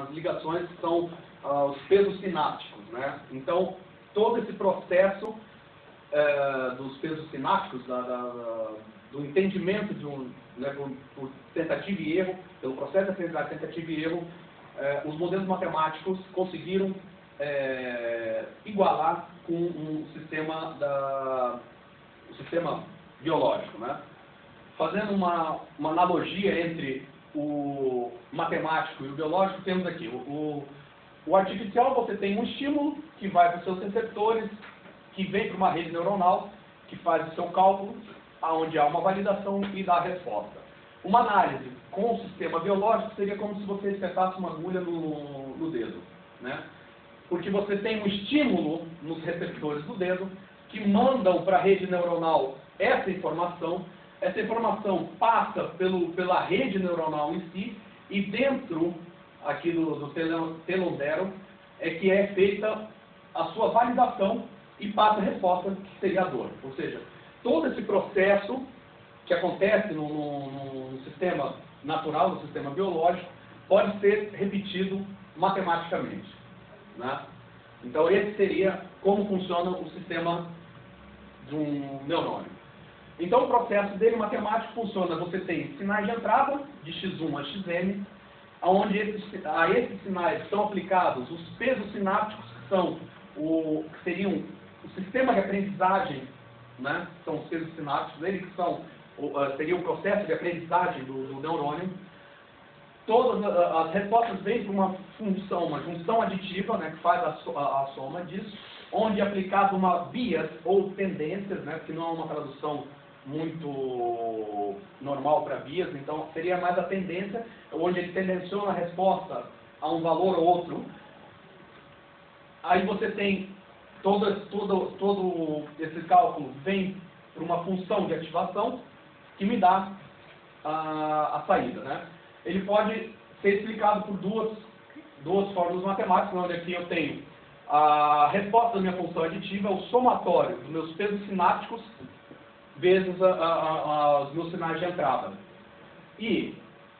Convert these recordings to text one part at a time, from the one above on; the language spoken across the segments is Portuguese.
as ligações são os pesos sinápticos, né? Então, todo esse processo dos pesos sinápticos, do entendimento de né, por tentativa e erro, pelo processo de aprendizagem tentativa e erro, os modelos matemáticos conseguiram igualar com o sistema biológico, né? Fazendo uma analogia entre o matemático e o biológico, temos aqui o artificial. Você tem um estímulo que vai para os seus receptores, que vem para uma rede neuronal, que faz o seu cálculo, onde há uma validação e dá a resposta. Uma análise com o sistema biológico seria como se você espetasse uma agulha no dedo, né? Porque você tem um estímulo nos receptores do dedo que mandam para a rede neuronal essa informação passa pela rede neuronal em si, e dentro aqui do telondero é que é feita a sua validação e passa a resposta, que seria a dor. Ou seja, todo esse processo que acontece no sistema natural, no sistema biológico, pode ser repetido matematicamente, né? Então, esse seria como funciona o sistema de um neurônio. Então, o processo dele matemático funciona: você tem sinais de entrada, de x1 a xn, onde a esses sinais são aplicados os pesos sinápticos, que seriam o sistema de aprendizagem, né? São os pesos sinápticos, eles que seria o processo de aprendizagem do neurônio. Todas as respostas vêm para uma função, uma junção aditiva, né, que faz a soma disso, onde é aplicado uma bias ou tendências, né, que não é uma tradução muito normal para bias, então seria mais a tendência, onde ele tendenciona a resposta a um valor ou outro. Aí você tem todo esse cálculo vem para uma função de ativação que me dá a saída, né? Ele pode ser explicado por duas fórmulas matemáticas, onde aqui eu tenho a resposta da minha função aditiva, o somatório dos meus pesos sinápticos vezes os meus sinais de entrada. E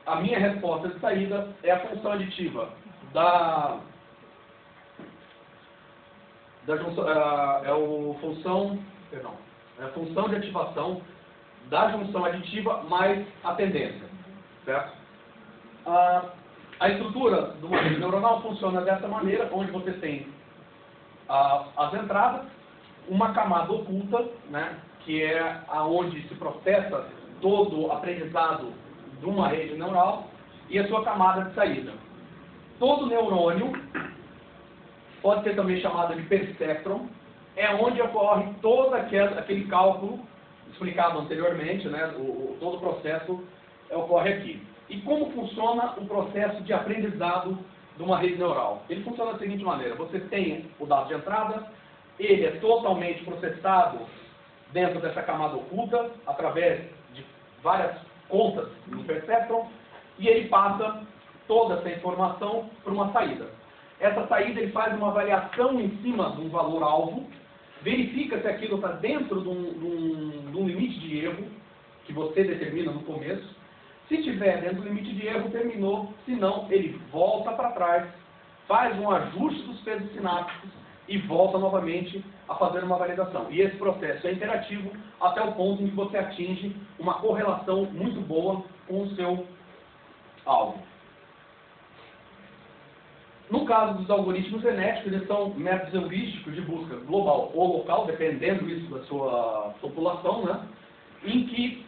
a minha resposta de saída é a função aditiva da junção, é a função de ativação da junção aditiva mais a tendência, certo? A estrutura do modelo neuronal funciona dessa maneira, onde você tem as entradas, uma camada oculta, né, que é aonde se processa todo o aprendizado de uma rede neural, e a sua camada de saída. Todo neurônio pode ser também chamado de perceptron, é onde ocorre todo aquele cálculo explicado anteriormente, né, todo o processo ocorre aqui. E como funciona o processo de aprendizado de uma rede neural? Ele funciona da seguinte maneira: você tem o dado de entrada, ele é totalmente processado dentro dessa camada oculta, através de várias contas no perceptron, e ele passa toda essa informação para uma saída. Essa saída ele faz uma avaliação em cima de um valor-alvo, verifica se aquilo está dentro de um limite de erro que você determina no começo. Se estiver dentro do limite de erro, terminou. Se não, ele volta para trás, faz um ajuste dos pesos sinápticos e volta novamente a fazer uma validação. E esse processo é interativo até o ponto em que você atinge uma correlação muito boa com o seu alvo. No caso dos algoritmos genéticos, eles são métodos heurísticos de busca global ou local, dependendo isso da sua população, né? Em que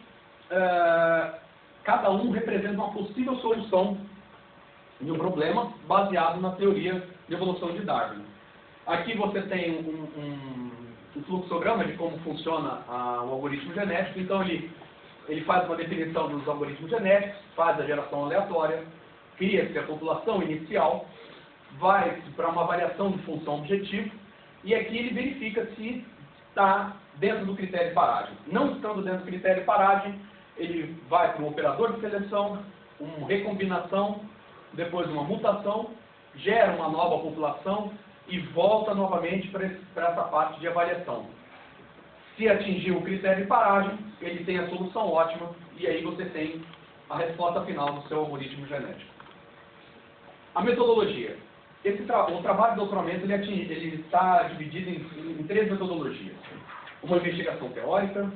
cada um representa uma possível solução de um problema baseado na teoria de evolução de Darwin. Aqui você tem um fluxograma de como funciona o algoritmo genético. Então ele faz uma definição dos algoritmos genéticos, faz a geração aleatória, cria-se a população inicial, vai para uma variação de função objetivo, e aqui ele verifica se está dentro do critério de paragem. Não estando dentro do critério de paragem, ele vai para um operador de seleção, uma recombinação, depois uma mutação, gera uma nova população e volta novamente para essa parte de avaliação. Se atingir o critério de paragem, ele tem a solução ótima, e aí você tem a resposta final do seu algoritmo genético. A metodologia. O trabalho de doutoramento ele está dividido em três metodologias. Uma investigação teórica,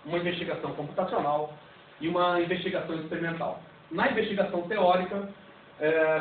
uma investigação computacional e uma investigação experimental. Na investigação teórica,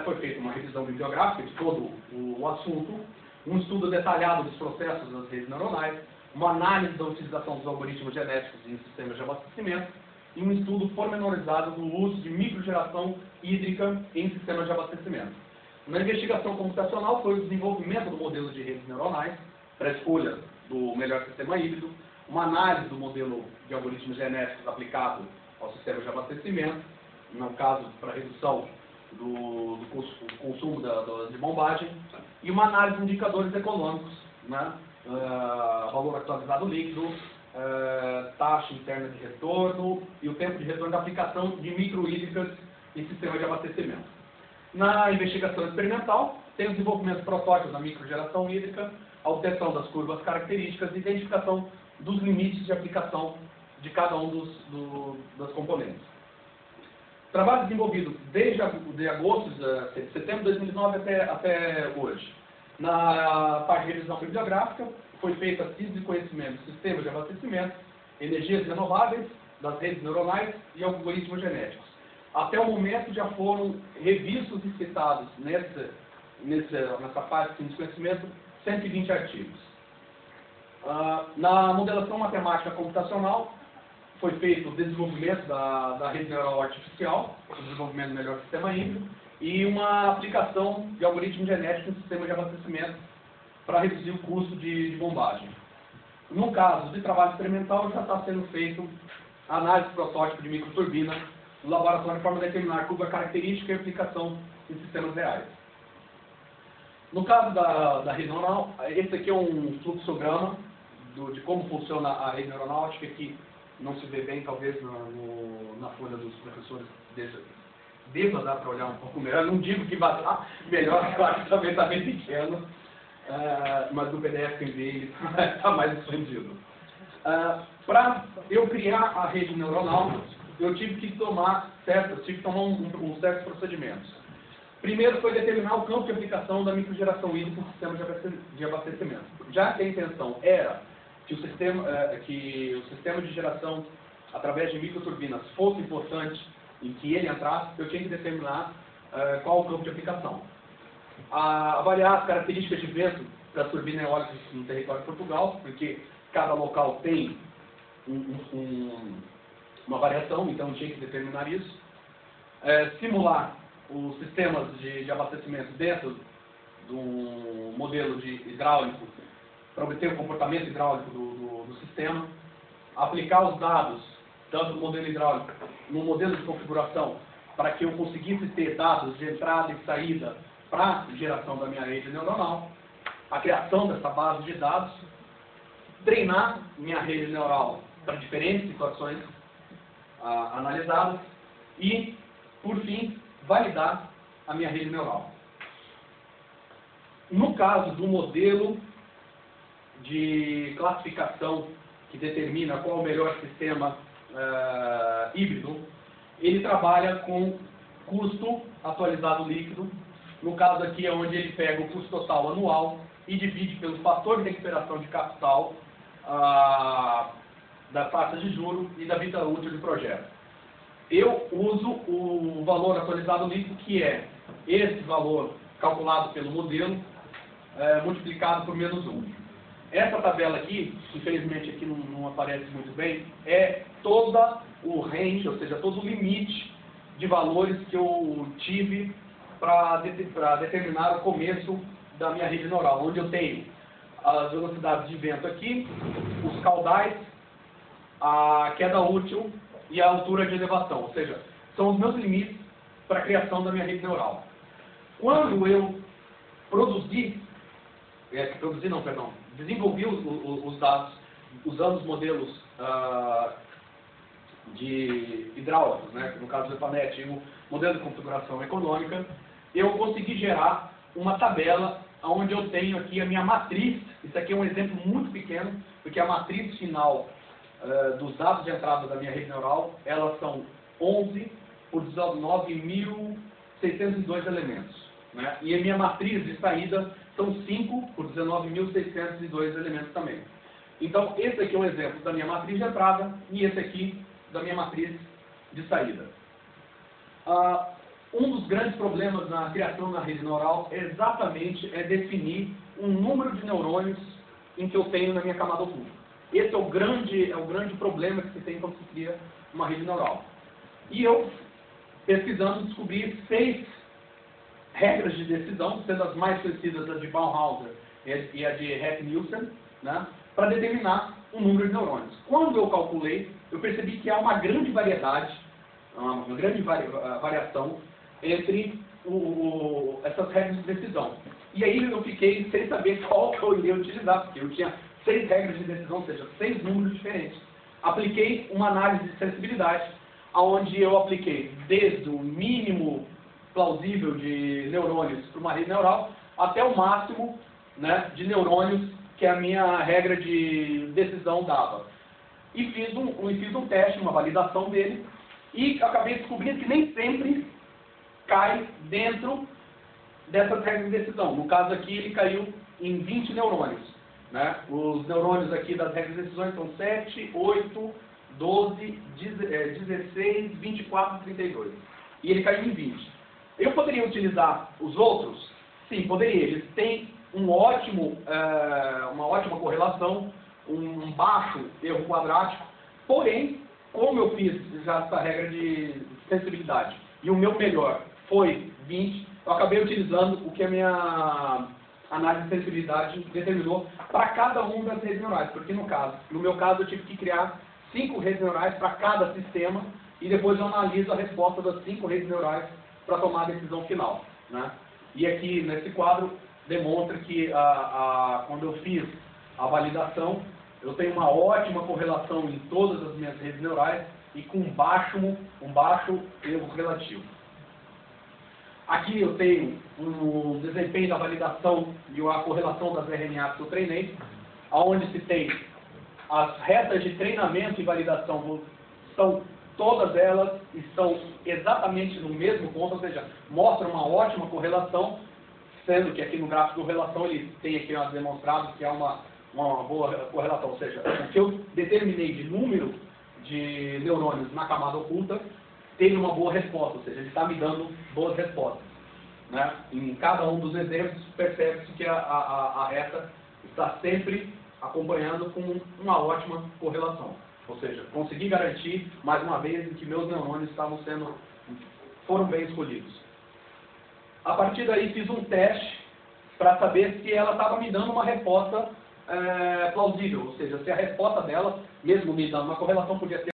foi feita uma revisão bibliográfica de todo o assunto, um estudo detalhado dos processos das redes neuronais, uma análise da utilização dos algoritmos genéticos em sistemas de abastecimento e um estudo pormenorizado do uso de microgeração hídrica em sistemas de abastecimento. Na investigação computacional foi o desenvolvimento do modelo de redes neuronais para a escolha do melhor sistema híbrido, uma análise do modelo de algoritmos genéticos aplicado ao sistema de abastecimento, no caso para redução do consumo de bombagem, e uma análise de indicadores econômicos, né? Valor atualizado líquido, taxa interna de retorno e o tempo de retorno da aplicação de microhídricas em sistema de abastecimento. Na investigação experimental, tem o desenvolvimento de protótipos da microgeração hídrica, a obtenção das curvas características e identificação dos limites de aplicação de cada um das componentes. Trabalho desenvolvido desde setembro de 2009 até hoje. Na parte de revisão bibliográfica, foi feita a síntese de conhecimento de sistemas de abastecimento, energias renováveis, das redes neuronais e algoritmos genéticos. Até o momento já foram revistos e citados nessa parte de conhecimento 120 artigos. Na modelação matemática computacional foi feito o desenvolvimento da rede neural artificial, o desenvolvimento do melhor sistema híbrido e uma aplicação de algoritmos genéticos no sistema de abastecimento para reduzir o custo de bombagem. No caso de trabalho experimental, já está sendo feito a análise de protótipo de microturbina no laboratório de forma a determinar a curva característica e aplicação em sistemas reais. No caso da rede neuronal, esse aqui é um fluxograma de como funciona a rede neuronal. Acho que aqui não se vê bem, talvez na folha dos professores deva dar para olhar um pouco melhor. Não digo que vai dar melhor, claro que também está bem pequeno, mas no PDF que enviei está mais expandido. Para eu criar a rede neuronal, eu tive que tomar uns certos procedimentos. Primeiro foi determinar o campo de aplicação da microgeração hídrica no sistema de abastecimento. Já que a intenção era que o sistema de geração através de microturbinas fosse importante em que ele entrasse, eu tinha que determinar qual o campo de aplicação. Avaliar as características de vento das turbinas eólicas no território de Portugal, porque cada local tem uma variação, então eu tinha que determinar isso. Simular os sistemas de abastecimento dentro do modelo hidráulico para obter o comportamento hidráulico do sistema. Aplicar os dados, tanto do modelo hidráulico, no modelo de configuração, para que eu conseguisse ter dados de entrada e saída para a geração da minha rede neuronal. A criação dessa base de dados. Treinar minha rede neural para diferentes situações analisadas e, por fim, validar a minha rede neural. No caso do modelo de classificação que determina qual é o melhor sistema híbrido, ele trabalha com custo atualizado líquido. No caso aqui é onde ele pega o custo total anual e divide pelo fator de recuperação de capital da taxa de juros e da vida útil do projeto. Eu uso o valor atualizado líquido, que é esse valor calculado pelo modelo, multiplicado por menos 1. Essa tabela aqui, infelizmente aqui não aparece muito bem, é todo o range, ou seja, todo o limite de valores que eu tive para determinar o começo da minha rede neural, onde eu tenho as velocidades de vento aqui, os caudais, a queda útil e a altura de elevação, ou seja, são os meus limites para a criação da minha rede neural. Quando eu desenvolvi os dados usando os modelos de hidráulicos, né, no caso do EPANET e o modelo de configuração econômica, eu consegui gerar uma tabela onde eu tenho aqui a minha matriz. Isso aqui é um exemplo muito pequeno, porque a matriz final dos dados de entrada da minha rede neural, elas são 11 por 19.602 elementos. né? E a minha matriz de saída são 5 por 19.602 elementos também. Então, esse aqui é um exemplo da minha matriz de entrada e esse aqui da minha matriz de saída. Um dos grandes problemas na criação da rede neural exatamente é definir um número de neurônios em que eu tenho na minha camada oculta. Esse é o grande problema que se tem quando se cria uma rede neural. E eu, pesquisando, descobri 6 regras de decisão, sendo as mais conhecidas a de Baumhauser e a de Heck-Nielsen, né, para determinar um número de neurônios. Quando eu calculei, eu percebi que há uma grande variedade, uma grande variação entre essas regras de decisão. E aí eu fiquei sem saber qual que eu iria utilizar, porque eu tinha 6 regras de decisão, ou seja, 6 números diferentes. Apliquei uma análise de sensibilidade, onde eu apliquei desde o mínimo plausível de neurônios para uma rede neural, até o máximo, né, de neurônios que a minha regra de decisão dava. E fiz um teste, uma validação dele, e acabei descobrindo que nem sempre cai dentro dessas regras de decisão. No caso aqui, ele caiu em 20 neurônios. Né? Os neurônios aqui das regras de decisões são 7, 8, 12, 16, 24 e 32. E ele caiu em 20. Eu poderia utilizar os outros? Sim, poderia. Eles têm uma ótima correlação, um baixo erro quadrático. Porém, como eu fiz já essa regra de sensibilidade e o meu melhor foi 20, eu acabei utilizando o que a minha análise de sensibilidade determinou para cada uma das redes neurais, porque no meu caso eu tive que criar 5 redes neurais para cada sistema e depois eu analiso a resposta das 5 redes neurais para tomar a decisão final, né? E aqui nesse quadro demonstra que quando eu fiz a validação, eu tenho uma ótima correlação em todas as minhas redes neurais e com um baixo erro relativo. Aqui eu tenho um desempenho da validação e a correlação das RNAs que eu treinei, onde se tem as retas de treinamento e validação, todas elas estão exatamente no mesmo ponto, ou seja, mostram uma ótima correlação, sendo que aqui no gráfico de correlação ele tem aqui demonstrado que há uma boa correlação, ou seja, o que eu determinei de número de neurônios na camada oculta teve uma boa resposta, ou seja, ele está me dando boas respostas. Né? Em cada um dos exemplos, percebe-se que a reta está sempre acompanhando com uma ótima correlação. Ou seja, consegui garantir, mais uma vez, que meus neurônios foram bem escolhidos. A partir daí, fiz um teste para saber se ela estava me dando uma resposta plausível, ou seja, se a resposta dela, mesmo me dando uma correlação, podia ser